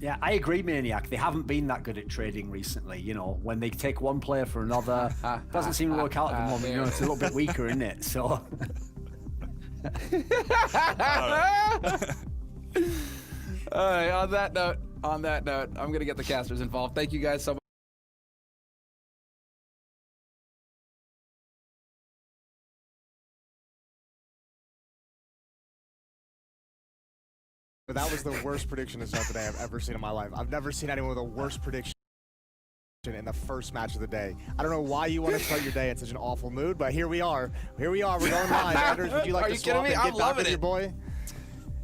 Yeah, I agree, Maniac. They haven't been that good at trading recently. You know, when they take one player for another, doesn't seem to work out at the moment. You know, it's a little bit weaker, isn't it? So. All right, on that note, I'm going to get the casters involved. Thank you guys so much. That was the worst prediction to start the day I've ever seen in my life. I've never seen anyone with a worse prediction in the first match of the day. I don't know why you want to start your day in such an awful mood, but here we are. Here we are. We're going live. Anders, would you like to swap and get back with your boy?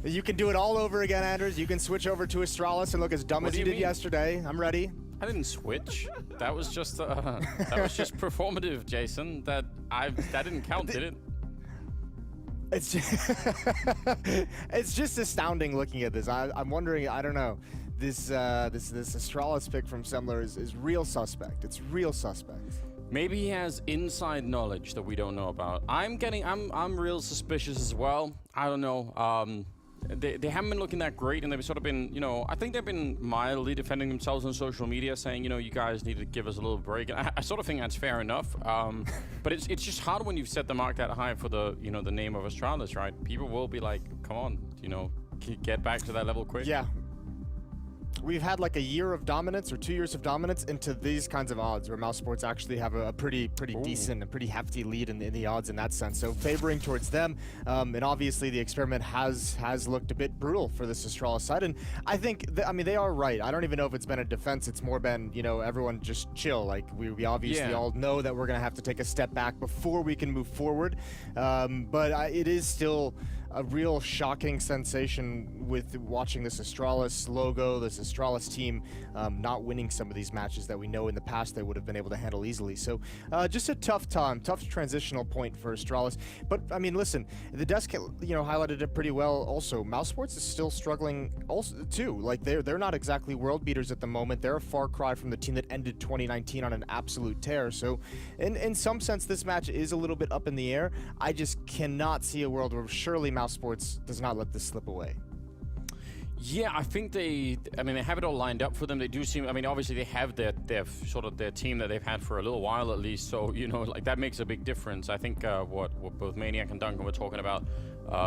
You can do it all over again, Anders. You can switch over to Astralis and look as dumb as you did yesterday. I'm ready. I didn't switch. That was just performative, Jason. That didn't count, did it? It's just, it's just astounding looking at this. I'm wondering, I don't know, this Astralis pick from Semler is real suspect. It's real suspect. Maybe he has inside knowledge that we don't know about. I'm real suspicious as well. I don't know. They haven't been looking that great, and they've sort of been, you know, I think they've been mildly defending themselves on social media, saying, you know, you guys need to give us a little break. And I sort of think that's fair enough. But it's just hard when you've set the mark that high for the, you know, the name of Astralis, right? People will be like, come on, you know, get back to that level quick. Yeah. We've had like a year of dominance or 2 years of dominance into these kinds of odds where Mousesports actually have a pretty decent and pretty hefty lead in the odds in that sense. So favoring towards them, and obviously the experiment has looked a bit brutal for this Astralis side. And I think, I mean, they are right. I don't even know if it's been a defense. It's more been, you know, everyone just chill. Like we obviously all know that we're going to have to take a step back before we can move forward. But it is still a real shocking sensation with watching this Astralis logo, this Astralis team not winning some of these matches that we know in the past they would have been able to handle easily. So just a tough transitional point for Astralis. But I mean, listen, the desk, you know, highlighted it pretty well. Also, Mousesports is still struggling also too. Like they're not exactly world beaters at the moment. They're a far cry from the team that ended 2019 on an absolute tear. So in some sense, this match is a little bit up in the air. I just cannot see a world where surely Mousesports does not let this slip away. Yeah, I think they have it all lined up for them. They do seem, I mean, obviously they have their sort of their team that they've had for a little while at least. So, you know, like that makes a big difference. I think what both Maniac and Duncan were talking about,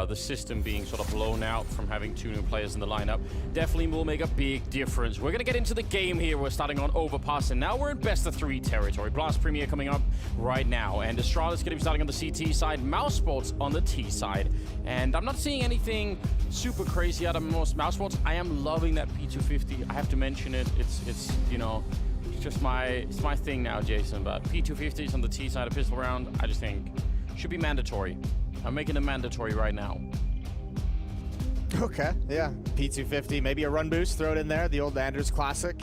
the system being sort of blown out from having 2 new players in the lineup, definitely will make a big difference. We're going to get into the game here. We're starting on Overpass, and now we're in best of 3 territory. Blast Premier coming up right now, and Astralis is going to be starting on the CT side, Mousesports on the T side. And I'm not seeing anything super crazy out of Mousesports. I am loving that P250. I have to mention it. It's you know, it's just my thing now, Jason. But P250s on the T side of pistol round, I just think should be mandatory. I'm making it mandatory right now. Okay, yeah. P250, maybe a run boost, throw it in there. The old Anders classic.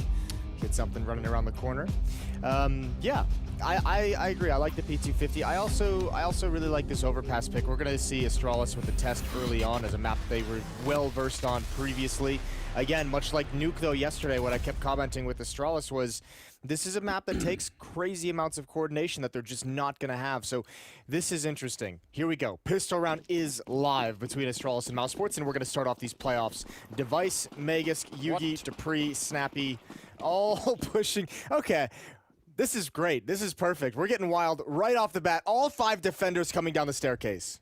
Get something running around the corner. Yeah, I agree. I like the P250. I also really like this Overpass pick. We're going to see Astralis with the test early on as a map they were well versed on previously. Again, much like Nuke though yesterday, what I kept commenting with Astralis was this is a map that takes crazy amounts of coordination that they're just not going to have. So this is interesting. Here we go. Pistol round is live between Astralis and Mousesports, and we're going to start off these playoffs. Device, Magus, Yugi, Dupree, Snappy, all pushing. Okay. This is great. This is perfect. We're getting wild right off the bat. All 5 defenders coming down the staircase.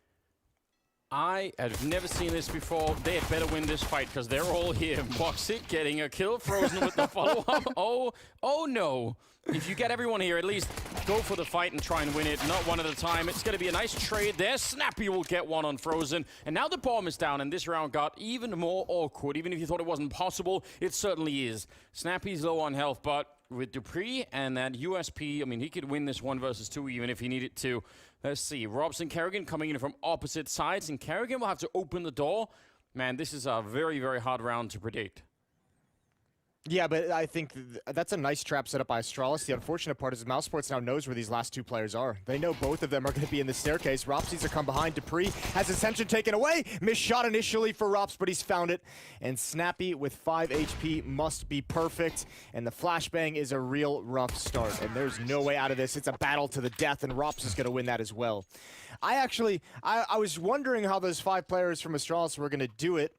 I have never seen this before. They had better win this fight because they're all here. Boxic getting a kill, Frozen with the follow-up. Oh no. If you get everyone here, at least go for the fight and try and win it, not one at a time. It's going to be a nice trade there. Snappy will get one on Frozen. And now the bomb is down, and this round got even more awkward. Even if you thought it wasn't possible, it certainly is. Snappy's low on health, but with Dupree and that USP, I mean, he could win this 1 versus 2 even if he needed to. Let's see. Robs and Kerrigan coming in from opposite sides, and Kerrigan will have to open the door. Man, this is a very, very hard round to predict. Yeah, but I think that's a nice trap set up by Astralis. The unfortunate part is Mousesports now knows where these last 2 players are. They know both of them are going to be in the staircase. Rops needs to come behind. Dupree has Ascension taken away. Missed shot initially for Rops, but he's found it. And Snappy with 5 HP must be perfect. And the flashbang is a real rough start. And there's no way out of this. It's a battle to the death, and Rops is going to win that as well. I was wondering how those 5 players from Astralis were going to do it.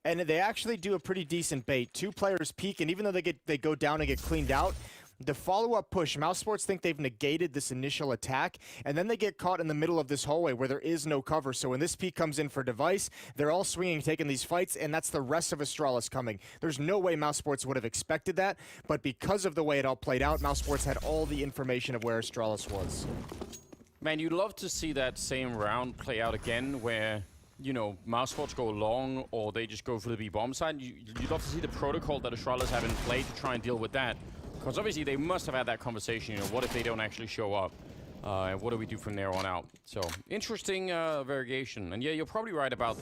And they actually do a pretty decent bait. 2 players peek, and even though they go down and get cleaned out, the follow-up push, Mousesports think they've negated this initial attack, and then they get caught in the middle of this hallway where there is no cover. So when this peek comes in for Device, they're all swinging, taking these fights, and that's the rest of Astralis coming. There's no way Mousesports would have expected that, but because of the way it all played out, Mousesports had all the information of where Astralis was. Man, you'd love to see that same round play out again where, you know, Mousesports go long or they just go for the B-bomb side. You'd love to see the protocol that Astralis have in play to try and deal with that. Because obviously they must have had that conversation, you know, what if they don't actually show up? And what do we do from there on out? So, interesting variegation. And yeah, you're probably right about...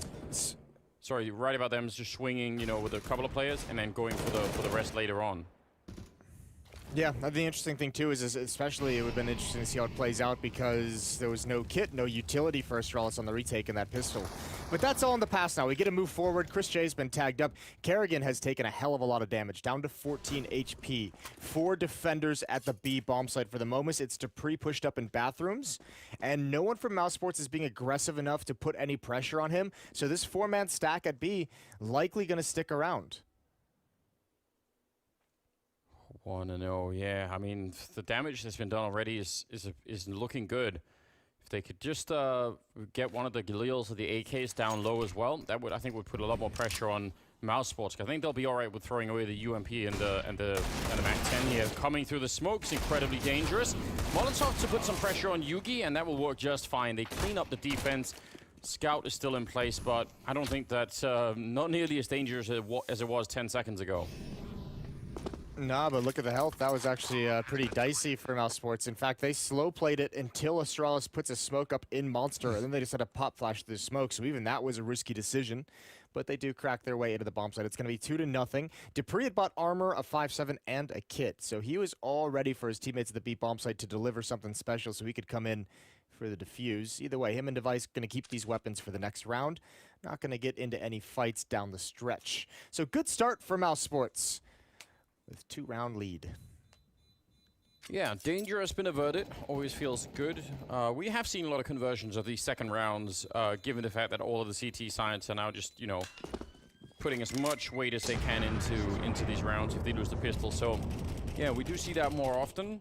Sorry, you're right about them just swinging, you know, with a couple of players and then going for the rest later on. Yeah, the interesting thing too is especially it would have been interesting to see how it plays out because there was no kit, no utility for Astralis on the retake in that pistol. But that's all in the past now. We get to move forward. Chris J's been tagged up. Kerrigan has taken a hell of a lot of damage, down to 14 HP. 4 defenders at the B bomb site for the moment. It's Dupree pushed up in bathrooms, and no one from Mousesports is being aggressive enough to put any pressure on him. So this 4-man stack at B likely going to stick around. 1-0, yeah. I mean, the damage that's been done already is looking good. If they could just get one of the Galils or the AKs down low as well, that would, I think, would put a lot more pressure on Mousesports. I think they'll be all right with throwing away the UMP and the MAC-10 here. Coming through the smoke's incredibly dangerous. Molotov to put some pressure on Yugi, and that will work just fine. They clean up the defense. Scout is still in place, but I don't think that's not nearly as dangerous as it was 10 seconds ago. Nah, but look at the health. That was actually pretty dicey for Mousesports. In fact, they slow played it until Astralis puts a smoke up in Monster, and then they just had a pop flash through the smoke, so even that was a risky decision. But they do crack their way into the bomb site. It's going to be 2-0. Dupree had bought armor, a 5.7, and a kit, so he was all ready for his teammates at the B bomb site to deliver something special so he could come in for the defuse. Either way, him and Device going to keep these weapons for the next round. Not going to get into any fights down the stretch. So good start for Mousesports with 2-round lead. Yeah, danger has been averted. Always feels good. We have seen a lot of conversions of these second rounds, given the fact that all of the CT sites are now just, you know, putting as much weight as they can into these rounds if they lose the pistol. So, yeah, we do see that more often.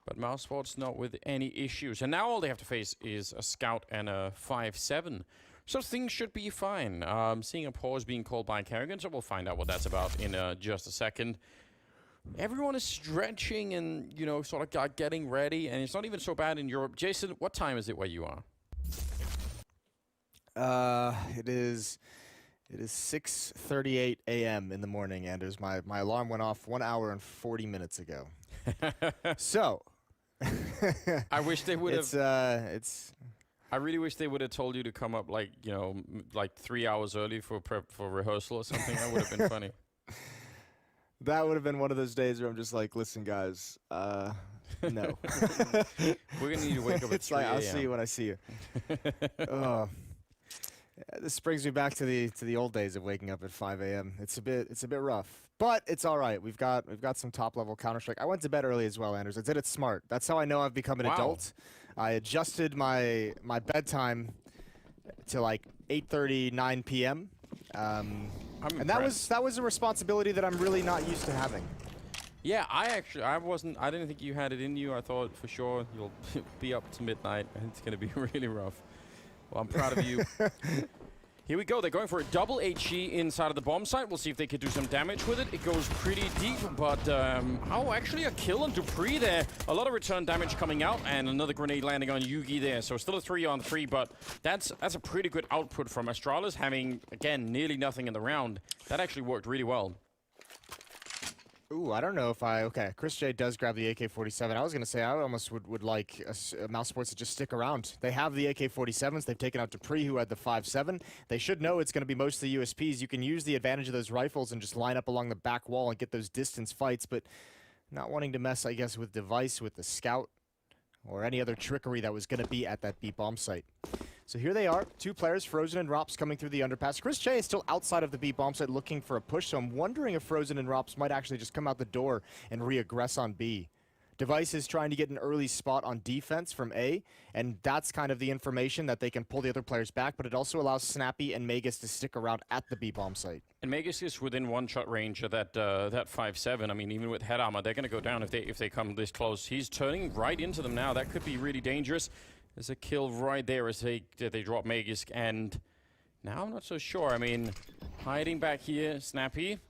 But Mousesports not with any issues. And now all they have to face is a Scout and a 5.7. So things should be fine. Seeing a pause being called by Kerrigan, so we'll find out what that's about in just a second. Everyone is stretching and, you know, sort of getting ready, and it's not even so bad in Europe. Jason, what time is it where you are? It is 6:38 a.m. in the morning, Anders. My alarm went off 1 hour and 40 minutes ago. So I wish they would have. It's. I really wish they would have told you to come up, like, you know, like 3 hours early for prep for rehearsal or something. That would have been funny. That would have been one of those days where I'm just like, listen, guys, no. We're gonna need to wake up at It's like, I'll see you when I see you. This brings me back to the old days of waking up at 5 a.m. It's a bit rough, but it's all right. We've got some top level Counter-Strike. I went to bed early as well, Anders. I did it smart. That's how I know I've become an adult. I adjusted my bedtime to like 8:30, 9 p.m. And that was a responsibility that I'm really not used to having. Yeah, I didn't think you had it in you. I thought for sure you'll be up to midnight and it's gonna be really rough. Well, I'm proud of you. Here we go. They're going for a double HE inside of the bomb site. We'll see if they could do some damage with it. It goes pretty deep, but actually a kill on Dupree there. A lot of return damage coming out, and another grenade landing on Yugi there. So still a 3-on-3, but that's a pretty good output from Astralis, having, again, nearly nothing in the round. That actually worked really well. Ooh, I don't know if okay, Chris J does grab the AK-47. I was going to say I almost would like Mousesports to just stick around. They have the AK-47s. They've taken out Dupree, who had the 5.7. They should know it's going to be mostly USPs. You can use the advantage of those rifles and just line up along the back wall and get those distance fights, but not wanting to mess, I guess, with Device, with the Scout, or any other trickery that was going to be at that B bomb site. So here they are, 2 players, Frozen and Rops, coming through the underpass. Chris J is still outside of the B bomb site looking for a push, so I'm wondering if Frozen and Rops might actually just come out the door and re-aggress on B. Device is trying to get an early spot on defense from A, and that's kind of the information that they can pull the other players back, but it also allows Snappy and Magus to stick around at the B-bomb site. And Magus is within one-shot range of that 5-7. I mean, even with head armor, they're going to go down if they come this close. He's turning right into them now. That could be really dangerous. There's a kill right there as they drop Magus, and now I'm not so sure. I mean, hiding back here, Snappy.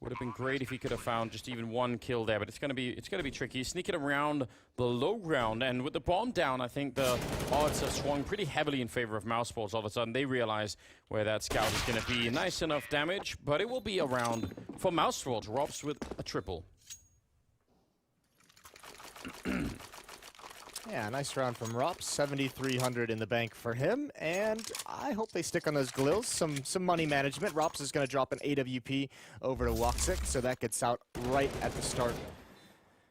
Would have been great if he could have found just even one kill there, but it's gonna be tricky. Sneaking around the low ground, and with the bomb down, I think the odds have swung pretty heavily in favor of Mousesports. All of a sudden, they realize where that scout is gonna be. Nice enough damage, but it will be around for Mousesports. Robs with a triple. Yeah, nice round from Rops. 7,300 in the bank for him, and I hope they stick on those glills. Some money management. Rops is going to drop an AWP over to Woxic, so that gets out right at the start.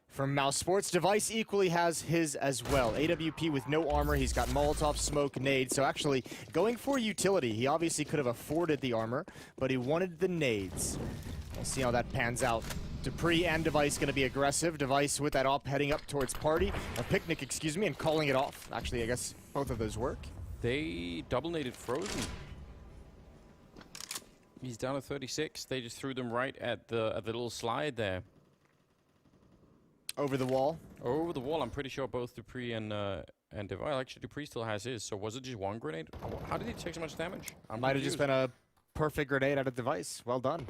From Mousesports, Device equally has his as well. AWP with no armor. He's got Molotov, smoke, nade. So actually, going for utility. He obviously could have afforded the armor, but he wanted the nades. We'll see how that pans out. Dupree and Device going to be aggressive. Device with that op heading up towards Party, or Picnic, excuse me, and calling it off. Actually, I guess both of those work. They double-naded Frozen. He's down to 36. They just threw them right at the little slide there. Over the wall. Over the wall. I'm pretty sure both Dupree and Device. Actually, Dupree still has his. So was it just one grenade? How did he take so much damage? Might have just been a perfect grenade out of Device. Well done.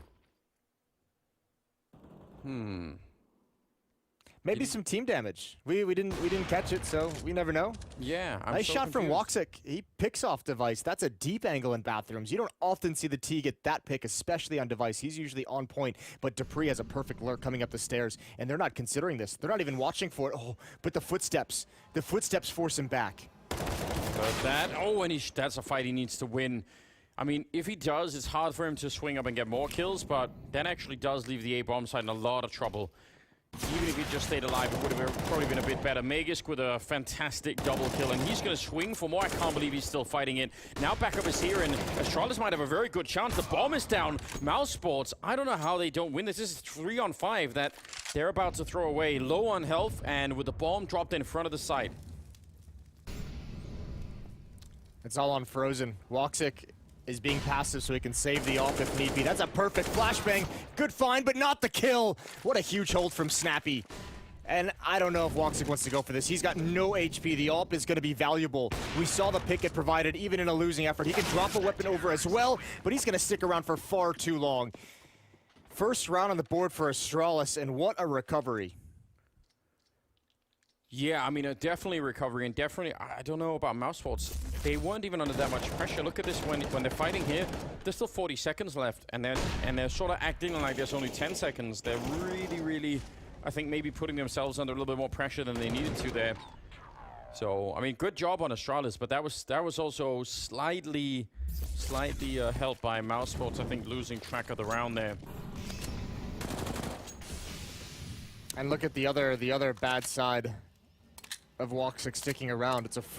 Maybe some team damage. We didn't catch it, so we never know. Yeah, nice shot from Woxic. He picks off Device. That's a deep angle in bathrooms. You don't often see the T get that pick, especially on Device. He's usually on point, but Dupree has a perfect lurk coming up the stairs, and they're not considering this. They're not even watching for it. Oh, but the footsteps force him back. But that, and that's a fight he needs to win. I mean, if he does, it's hard for him to swing up and get more kills, but that actually does leave the A-bomb side in a lot of trouble. Even if he just stayed alive, it would have probably been a bit better. Magisk with a fantastic double kill, and he's going to swing for more. I can't believe he's still fighting it. Now backup is here, and Astralis might have a very good chance. The bomb is down. Mousesports, I don't know how they don't win this. This is 3-on-5 that they're about to throw away. Low on health, and with the bomb dropped in front of the site. It's all on Frozen. Woxic is being passive so he can save the op if need be. That's a perfect flashbang. Good find, but not the kill. What a huge hold from Snappy. And I don't know if Woxic wants to go for this. He's got no HP. The AWP is going to be valuable. We saw the pick it provided even in a losing effort. He can drop a weapon over as well, but he's going to stick around for far too long. First round on the board for Astralis, and what a recovery. Yeah, I mean, definitely recovery, and definitely, I don't know about Mousesports. They weren't even under that much pressure. Look at this, when they're fighting here, there's still 40 seconds left, and they're sort of acting like there's only 10 seconds. They're really, I think, maybe putting themselves under a little bit more pressure than they needed to there. So, I mean, good job on Astralis, but that was also slightly helped by Mousesports, I think, losing track of the round there. And look at the other bad side of Woxic sticking around. It's a free